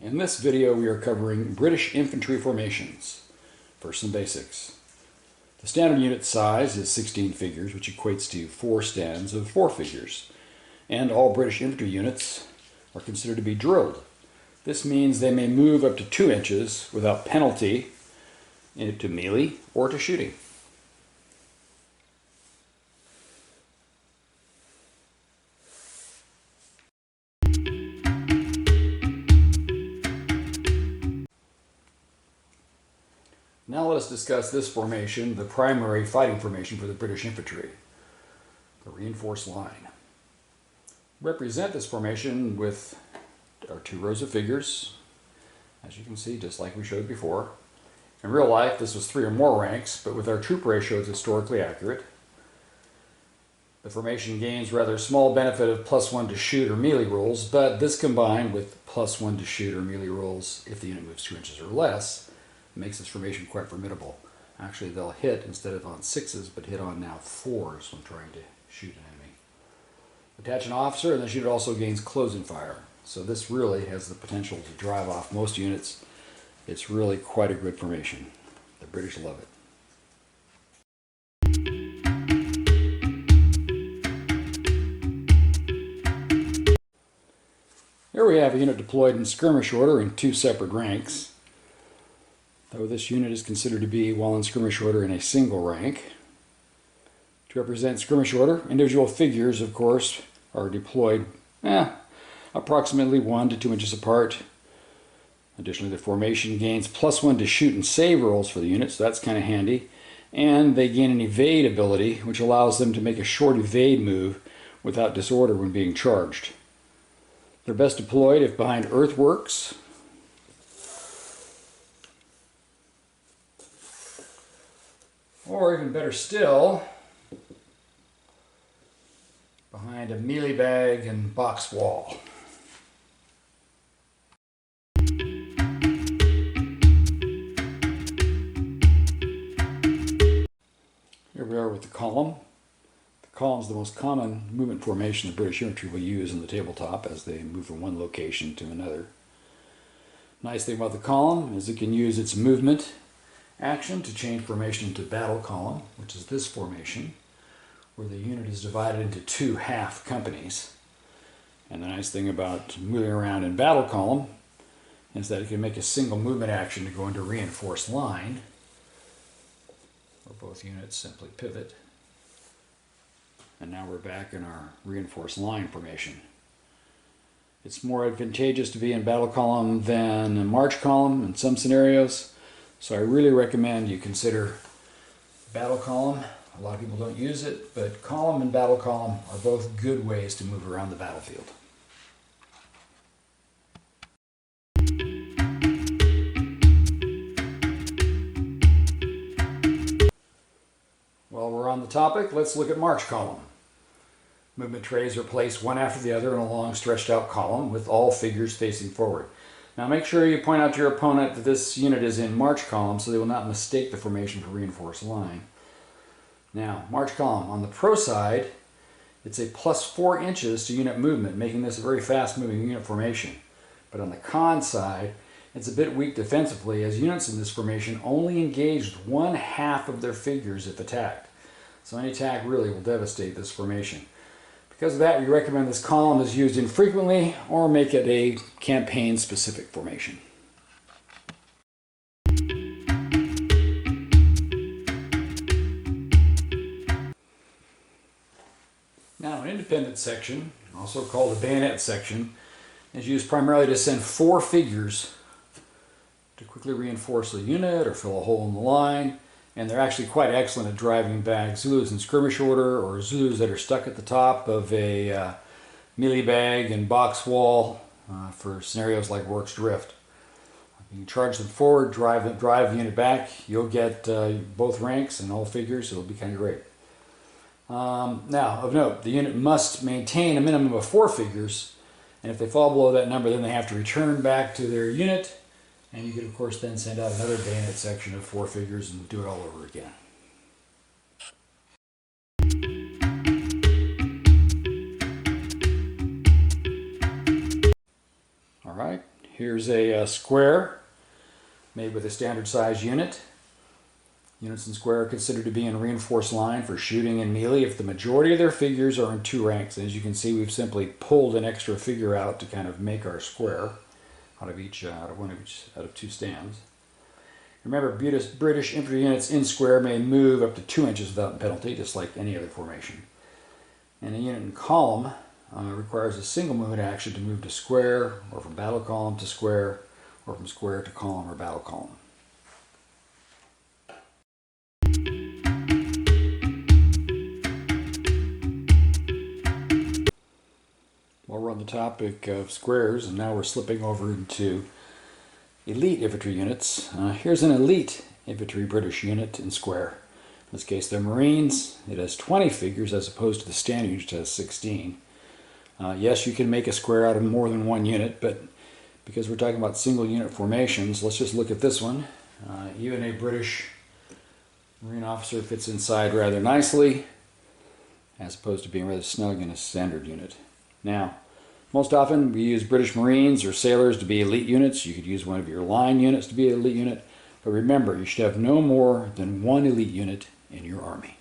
In this video we are covering British infantry formations. First, some basics. The standard unit size is 16 figures, which equates to 4 stands of 4 figures. And all British infantry units are considered to be drilled. This means they may move up to 2 inches without penalty into melee or to shooting. Now let us discuss this formation, the primary fighting formation for the British infantry, the reinforced line. Represent this formation with our 2 rows of figures, as you can see, just like we showed before. In real life, this was 3 or more ranks, but with our troop ratio, it's historically accurate. The formation gains rather small benefit of +1 to shoot or melee rolls, but this combined with +1 to shoot or melee rolls if the unit moves 2 inches or less, makes this formation quite formidable. Actually, they'll hit instead of on 6s, but hit on now 4s when trying to shoot an enemy. Attach an officer, and this unit also gains closing fire. So this really has the potential to drive off most units. It's really quite a good formation. The British love it. Here we have a unit deployed in skirmish order in 2 separate ranks. Though this unit is considered to be, while in skirmish order, in a single rank. To represent skirmish order, individual figures, of course, are deployed approximately 1 to 2 inches apart. Additionally, the formation gains +1 to shoot and save rolls for the unit, so that's kind of handy. And they gain an evade ability, which allows them to make a short evade move without disorder when being charged. They're best deployed if behind earthworks, or even better still, behind a melee bag and box wall. Here we are with the column. The column is the most common movement formation the British infantry will use in the tabletop as they move from one location to another. Nice thing about the column is it can use its movement action to change formation into battle column, which is this formation, where the unit is divided into 2 half companies. And the nice thing about moving around in battle column is that it can make a single movement action to go into reinforced line, where both units simply pivot. And now we're back in our reinforced line formation. It's more advantageous to be in battle column than a march column in some scenarios. So I really recommend you consider battle column. A lot of people don't use it, but column and battle column are both good ways to move around the battlefield. While we're on the topic, let's look at march column. Movement trays are placed one after the other in a long stretched out column with all figures facing forward. Now make sure you point out to your opponent that this unit is in march column so they will not mistake the formation for reinforced line. Now, march column. On the pro side, it's a +4 inches to unit movement, making this a very fast moving unit formation. But on the con side, it's a bit weak defensively as units in this formation only engage with 1/2 of their figures if attacked. So any attack really will devastate this formation. Because of that, we recommend this column is used infrequently or make it a campaign-specific formation. Now, an independent section, also called a bayonet section, is used primarily to send 4 figures to quickly reinforce the unit or fill a hole in the line. And they're actually quite excellent at driving back Zulus in skirmish order or Zulus that are stuck at the top of a melee bag and box wall for scenarios like Rorke's Drift. You can charge them forward, drive the unit back. You'll get both ranks and all figures. It'll be kind of great. Now, of note, the unit must maintain a minimum of 4 figures, and if they fall below that number, then they have to return back to their unit. And you can, of course, then send out another bayonet section of 4 figures and do it all over again. Here's a square made with a standard size unit. Units in square are considered to be in reinforced line for shooting and melee if the majority of their figures are in 2 ranks. And as you can see, we've simply pulled an extra figure out to kind of make our square out of 2 stands. Remember, British infantry units in square may move up to 2 inches without penalty, just like any other formation. And a unit in column requires a single movement action to move to square, or from battle column to square, or from square to column or battle column. Well, we're on the topic of squares, and now we're slipping over into elite infantry units. Here's an elite infantry British unit in square. In this case, they're Marines. It has 20 figures as opposed to the standard unit, which has 16. Yes, you can make a square out of more than 1 unit, but because we're talking about single unit formations, let's just look at this one. Even a British Marine officer fits inside rather nicely, as opposed to being rather snug in a standard unit. Now, most often we use British Marines or sailors to be elite units. You could use one of your line units to be an elite unit, but remember, you should have no more than 1 elite unit in your army.